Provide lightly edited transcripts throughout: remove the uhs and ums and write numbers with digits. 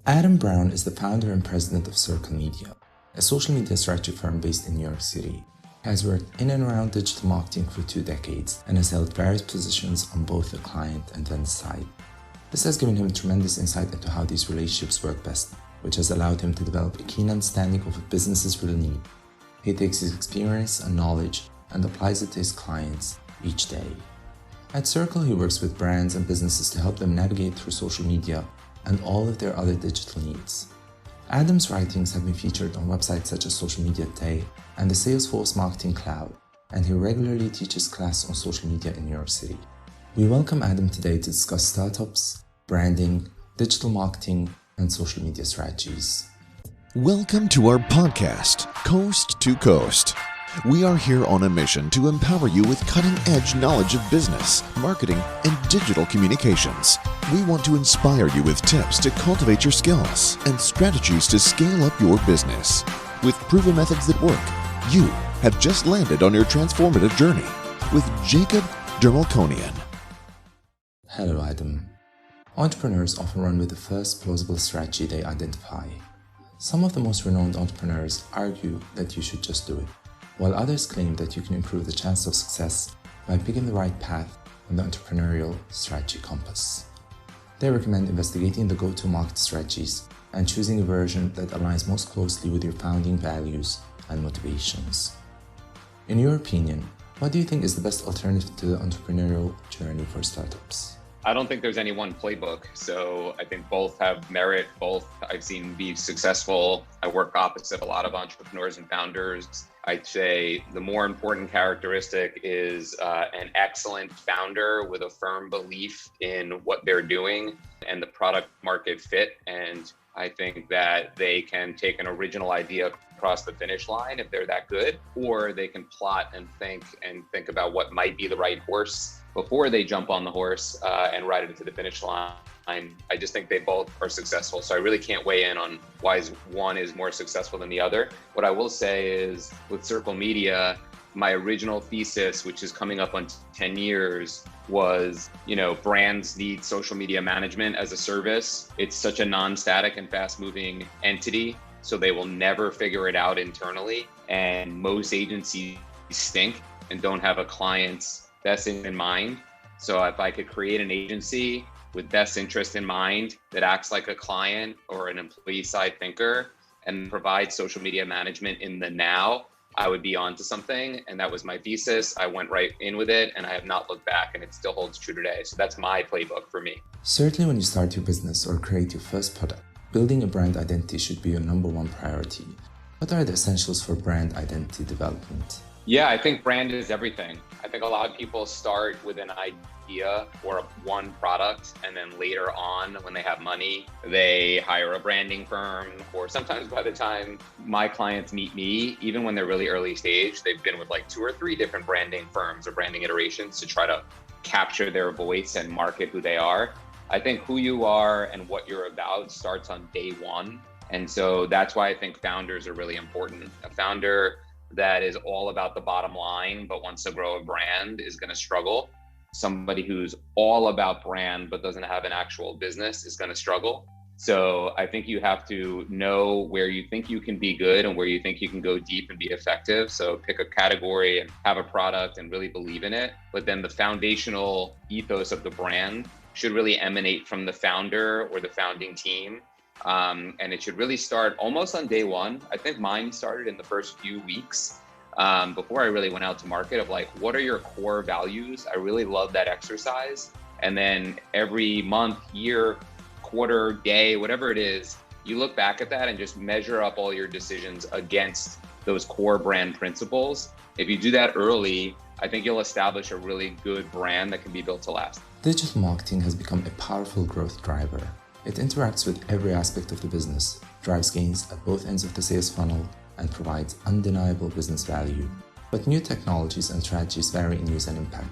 Adam Brown is the founder and president of Circle Media, a social media strategy firm based in New York City. He has worked in and around digital marketing for 2 decades and has held various positions on both the client and vendor side. This has given him tremendous insight into how these relationships work best, which has allowed him to develop a keen understanding of what businesses really need. He takes his experience and knowledge and applies it to his clients each day. At Circle, he works with brands and businesses to help them navigate through social media and all of their other digital needs. Adam's writings have been featured on websites such as Social Media Today and the Salesforce Marketing Cloud, and he regularly teaches classes on social media in New York City. We welcome Adam today to discuss startups, branding, digital marketing, and social media strategies. Welcome to our podcast, Coast to Coast. We are here on a mission to empower you with cutting-edge knowledge of business, marketing, and digital communications. We want to inspire you with tips to cultivate your skills and strategies to scale up your business. With proven methods that work, you have just landed on your transformative journey with Jacob Dermelkonian. Hello, Adam. Entrepreneurs often run with the first plausible strategy they identify. Some of the most renowned entrepreneurs argue that you should just do it, while others claim that you can improve the chance of success by picking the right path on the entrepreneurial strategy compass. They recommend investigating the go-to-market strategies and choosing a version that aligns most closely with your founding values and motivations. In your opinion, what do you think is the best alternative to the entrepreneurial journey for startups? I don't think there's any one playbook. So I think both have merit. Both I've seen be successful. I work opposite a lot of entrepreneurs and founders. I'd say the more important characteristic is an excellent founder with a firm belief in what they're doing and the product market fit. And I think that they can take an original idea across the finish line if they're that good, or they can plot and think about what might be the right horse before they jump on the horse and ride it to the finish line. I just think they both are successful. So I really can't weigh in on why one is more successful than the other. What I will say is with Circle Media, my original thesis, which is coming up on 10 years, was, brands need social media management as a service. It's such a non-static and fast-moving entity, so they will never figure it out internally. And most agencies stink and don't have a client's best in mind. So if I could create an agency with best interest in mind that acts like a client or an employee side thinker and provide social media management in the now, I would be onto something. And that was my thesis. I went right in with it and I have not looked back, and it still holds true today. So that's my playbook for me. Certainly when you start your business or create your first product, building a brand identity should be your number one priority. What are the essentials for brand identity development? Yeah, I think brand is everything. I think a lot of people start with an idea or one product, and then later on, when they have money, they hire a branding firm. Or sometimes by the time my clients meet me, even when they're really early stage, they've been with like 2 or 3 different branding firms or branding iterations to try to capture their voice and market who they are. I think who you are and what you're about starts on day one. And so that's why I think founders are really important. A founder that is all about the bottom line but wants to grow a brand is going to struggle. Somebody who's all about brand but doesn't have an actual business is going to struggle. So I think you have to know where you think you can be good and where you think you can go deep and be effective. So pick a category and have a product and really believe in it. But then the foundational ethos of the brand should really emanate from the founder or the founding team. And it should really start almost on day one. I think mine started in the first few weeks before I really went out to market of like, what are your core values? I really love that exercise. And then every month, year, quarter, day, whatever it is, you look back at that and just measure up all your decisions against those core brand principles. If you do that early, I think you'll establish a really good brand that can be built to last. Digital marketing has become a powerful growth driver. It interacts with every aspect of the business, drives gains at both ends of the sales funnel, and provides undeniable business value. But new technologies and strategies vary in use and impact,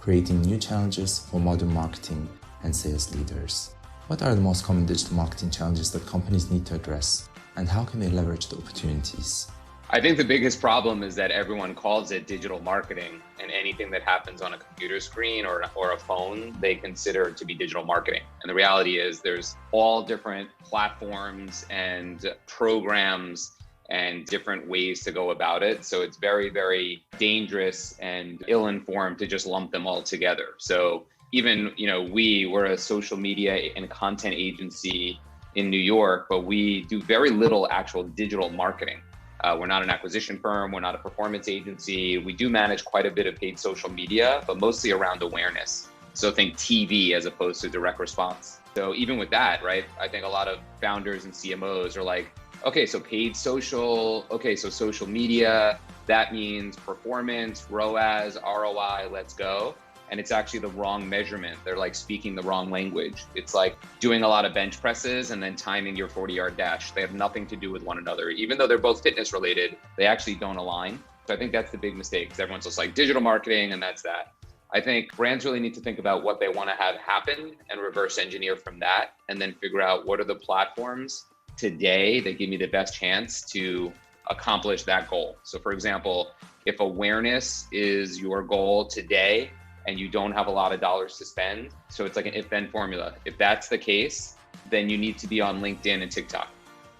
creating new challenges for modern marketing and sales leaders. What are the most common digital marketing challenges that companies need to address, and how can they leverage the opportunities? I think the biggest problem is that everyone calls it digital marketing, and anything that happens on a computer screen or a phone, they consider to be digital marketing. And the reality is there's all different platforms and programs and different ways to go about it. So it's very, very dangerous and ill-informed to just lump them all together. So even, we're a social media and content agency in New York, but we do very little actual digital marketing. We're not an acquisition firm. We're not a performance agency. We do manage quite a bit of paid social media, but mostly around awareness. So think TV as opposed to direct response. So even with that, right, I think a lot of founders and CMOs are like, okay, so paid social, okay, so social media, that means performance, ROAS, ROI, let's go. And it's actually the wrong measurement. They're like speaking the wrong language. It's like doing a lot of bench presses and then timing your 40-yard dash. They have nothing to do with one another. Even though they're both fitness related, they actually don't align. So I think that's the big mistake, because everyone's just like digital marketing and that's that. I think brands really need to think about what they want to have happen and reverse engineer from that, and then figure out what are the platforms today that give me the best chance to accomplish that goal. So for example, if awareness is your goal today, and you don't have a lot of dollars to spend, so it's like an if-then formula. If that's the case, then you need to be on LinkedIn and TikTok.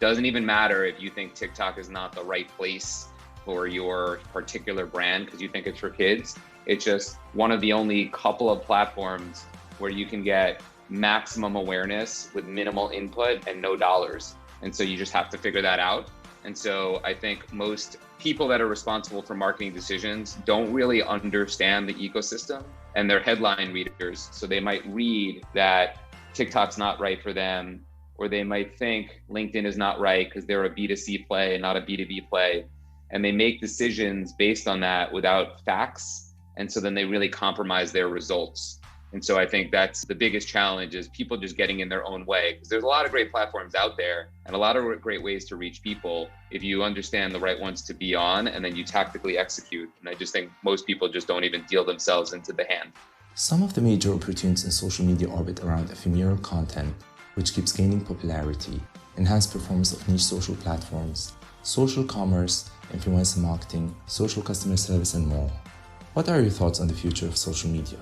Doesn't even matter if you think TikTok is not the right place for your particular brand because you think it's for kids. It's just one of the only couple of platforms where you can get maximum awareness with minimal input and no dollars. And so you just have to figure that out. And so I think most people that are responsible for marketing decisions don't really understand the ecosystem, and they're headline readers. So they might read that TikTok's not right for them, or they might think LinkedIn is not right because they're a B2C play and not a B2B play. And they make decisions based on that without facts. And so then they really compromise their results. And so I think that's the biggest challenge, is people just getting in their own way, because there's a lot of great platforms out there and a lot of great ways to reach people if you understand the right ones to be on and then you tactically execute. And I just think most people just don't even deal themselves into the hand. Some of the major opportunities in social media orbit around ephemeral content, which keeps gaining popularity, enhanced performance of niche social platforms, social commerce, influencer marketing, social customer service, and more. What are your thoughts on the future of social media?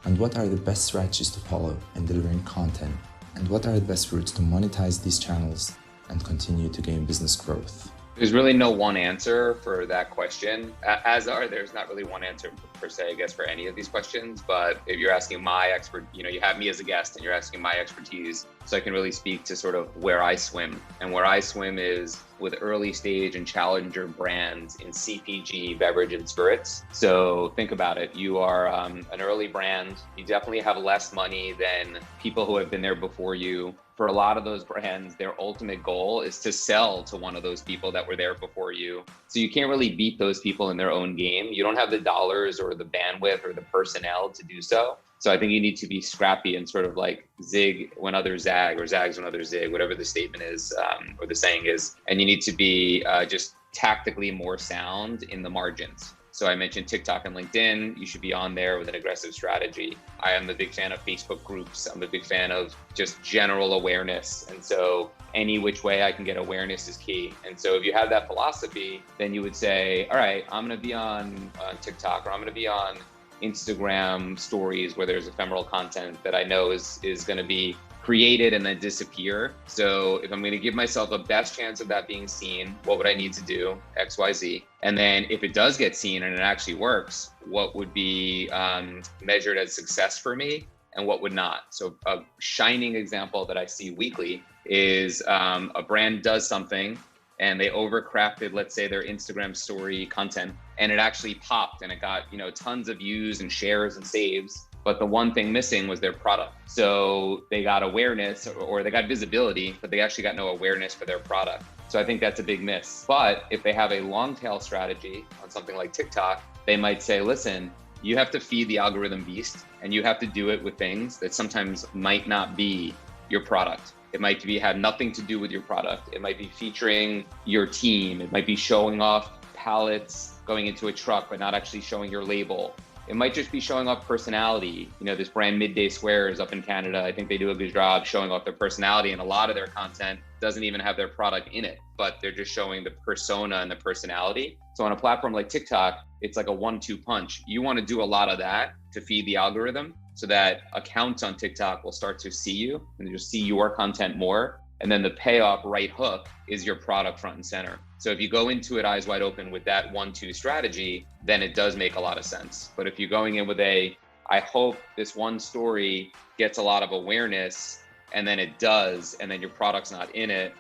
And what are the best strategies to follow in delivering content? And what are the best routes to monetize these channels and continue to gain business growth? There's really no one answer for that question, there's not really one answer per se, I guess, for any of these questions. But if you're asking my you have me as a guest and you're asking my expertise, so I can really speak to sort of where I swim. And where I swim is with early stage and challenger brands in CPG, beverage, and spirits. So think about it. You are an early brand. You definitely have less money than people who have been there before you. For a lot of those brands, their ultimate goal is to sell to one of those people that were there before you. So you can't really beat those people in their own game. You don't have the dollars or the bandwidth or the personnel to do so. So I think you need to be scrappy and sort of like zig when others zag, or zags when others zig, whatever the statement is, or the saying is. And you need to be just tactically more sound in the margins. So I mentioned TikTok and LinkedIn. You should be on there with an aggressive strategy. I am a big fan of Facebook groups. I'm a big fan of just general awareness. And so any which way I can get awareness is key. And so if you have that philosophy, then you would say, all right, I'm going to be on TikTok, or I'm going to be on Instagram stories where there's ephemeral content that I know is going to be created and then disappear. So if I'm going to give myself a best chance of that being seen, what would I need to do? X, Y, Z. And then if it does get seen and it actually works, what would be measured as success for me and what would not? So a shining example that I see weekly is a brand does something and they overcrafted, let's say, their Instagram story content, and it actually popped and it got, tons of views and shares and saves. But the one thing missing was their product. So they got awareness, or they got visibility, but they actually got no awareness for their product. So I think that's a big miss. But if they have a long tail strategy on something like TikTok, they might say, listen, you have to feed the algorithm beast, and you have to do it with things that sometimes might not be your product. It might have nothing to do with your product. It might be featuring your team. It might be showing off pallets going into a truck, but not actually showing your label. It might just be showing off personality. This brand Midday Squares up in Canada, I think they do a good job showing off their personality, and a lot of their content doesn't even have their product in it, but they're just showing the persona and the personality. So on a platform like TikTok, it's like a 1-2 punch. You want to do a lot of that to feed the algorithm so that accounts on TikTok will start to see you and just see your content more. And then the payoff right hook is your product front and center. So if you go into it eyes wide open with that 1-2 strategy, then it does make a lot of sense. But if you're going in with I hope this one story gets a lot of awareness, and then it does, and then your product's not in it,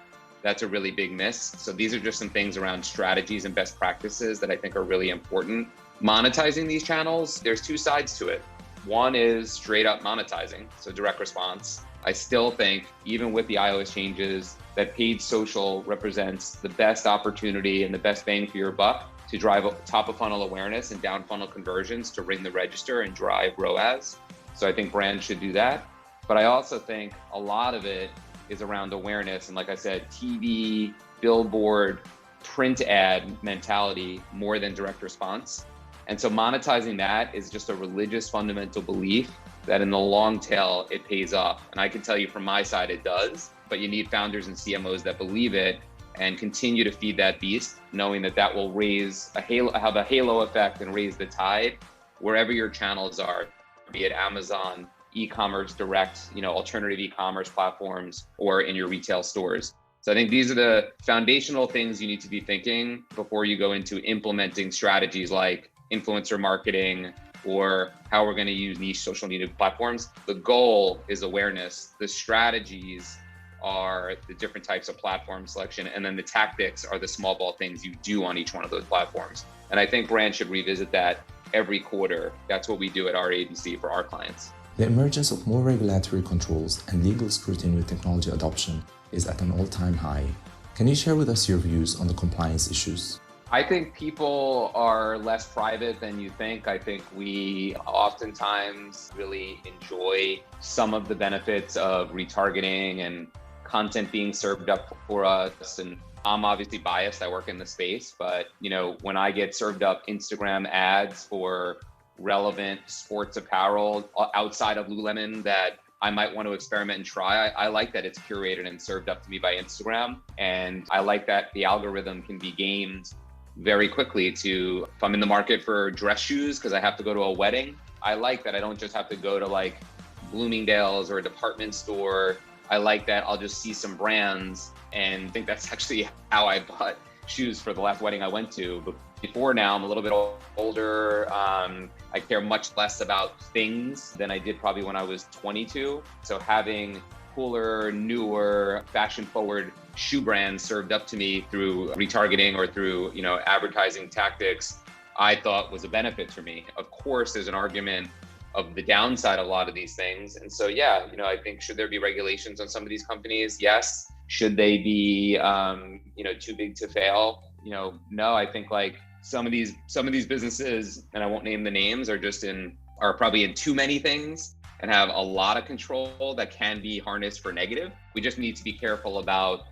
that's a really big miss. So these are just some things around strategies and best practices that I think are really important. Monetizing these channels, there's two sides to it. One is straight up monetizing, so direct response. I still think, even with the iOS changes, that paid social represents the best opportunity and the best bang for your buck to drive top of funnel awareness and down funnel conversions to ring the register and drive ROAS. So I think brands should do that. But I also think a lot of it is around awareness. And like I said, TV, billboard, print ad mentality more than direct response. And so monetizing that is just a religious fundamental belief that in the long tail, it pays off. And I can tell you from my side, it does, but you need founders and CMOs that believe it and continue to feed that beast, knowing that that will have a halo effect and raise the tide wherever your channels are, be it Amazon, e-commerce direct, alternative e-commerce platforms, or in your retail stores. So I think these are the foundational things you need to be thinking before you go into implementing strategies like influencer marketing or how we're going to use niche social media platforms. The goal is awareness. The strategies are the different types of platform selection, and then the tactics are the small ball things you do on each one of those platforms. And I think brands should revisit that every quarter. That's what we do at our agency for our clients. The emergence of more regulatory controls and legal scrutiny with technology adoption is at an all-time high. Can you share with us your views on the compliance issues? I think people are less private than you think. I think we oftentimes really enjoy some of the benefits of retargeting and content being served up for us. And I'm obviously biased. I work in the space, but when I get served up Instagram ads for relevant sports apparel outside of Lululemon that I might want to experiment and try, I like that it's curated and served up to me by Instagram. And I like that the algorithm can be gamed very quickly if I'm in the market for dress shoes because I have to go to a wedding. I like that I don't just have to go to like Bloomingdale's or a department store. I like that I'll just see some brands and think that's actually how I bought shoes for the last wedding I went to. But before now, I'm a little bit older. I care much less about things than I did probably when I was 22. So having cooler, newer, fashion-forward shoe brands served up to me through retargeting or through, advertising tactics, I thought was a benefit for me. Of course, there's an argument of the downside of a lot of these things. And so, I think should there be regulations on some of these companies? Yes. Should they be, too big to fail? No, I think like some of these businesses, and I won't name the names, are probably in too many things and have a lot of control that can be harnessed for negative. We just need to be careful about,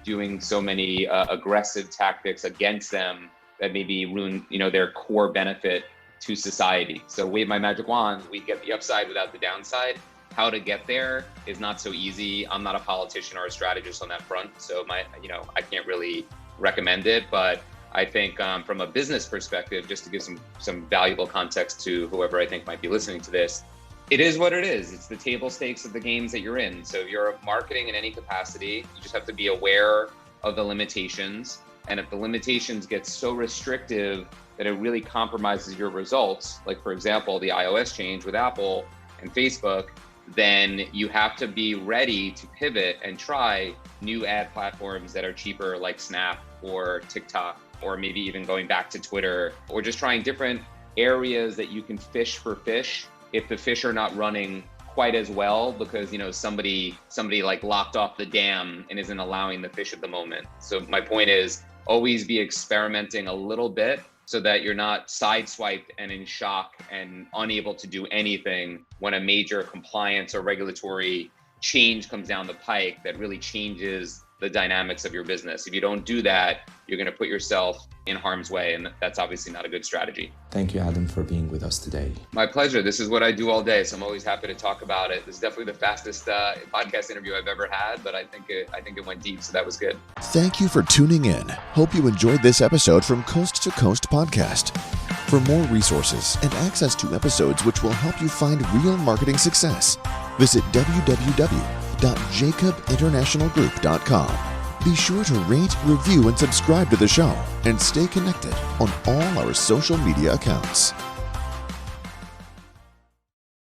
doing so many aggressive tactics against them that maybe ruin, their core benefit to society. So wave my magic wand, we get the upside without the downside. How to get there is not so easy. I'm not a politician or a strategist on that front, so I can't really recommend it. But I think from a business perspective, just to give some valuable context to whoever I think might be listening to this, it is what it is. It's the table stakes of the games that you're in. So if you're marketing in any capacity, you just have to be aware of the limitations. And if the limitations get so restrictive that it really compromises your results, like for example, the iOS change with Apple and Facebook, then you have to be ready to pivot and try new ad platforms that are cheaper, like Snap or TikTok, or maybe even going back to Twitter, or just trying different areas that you can fish for fish if the fish are not running quite as well because somebody like locked off the dam and isn't allowing the fish at the moment. So my point is always be experimenting a little bit so that you're not sideswiped and in shock and unable to do anything when a major compliance or regulatory change comes down the pike that really changes the dynamics of your business. If you don't do that, you're going to put yourself in harm's way, and that's obviously not a good strategy. Thank you, Adam, for being with us today. My pleasure. This is what I do all day, so I'm always happy to talk about it. This is definitely the fastest podcast interview I've ever had, but I think it went deep, so that was good. Thank you for tuning in. Hope you enjoyed this episode from Coast to Coast Podcast. For more resources and access to episodes which will help you find real marketing success, visit www.jacobinternationalgroup.com. Be sure to rate, review, and subscribe to the show, and stay connected on all our social media accounts.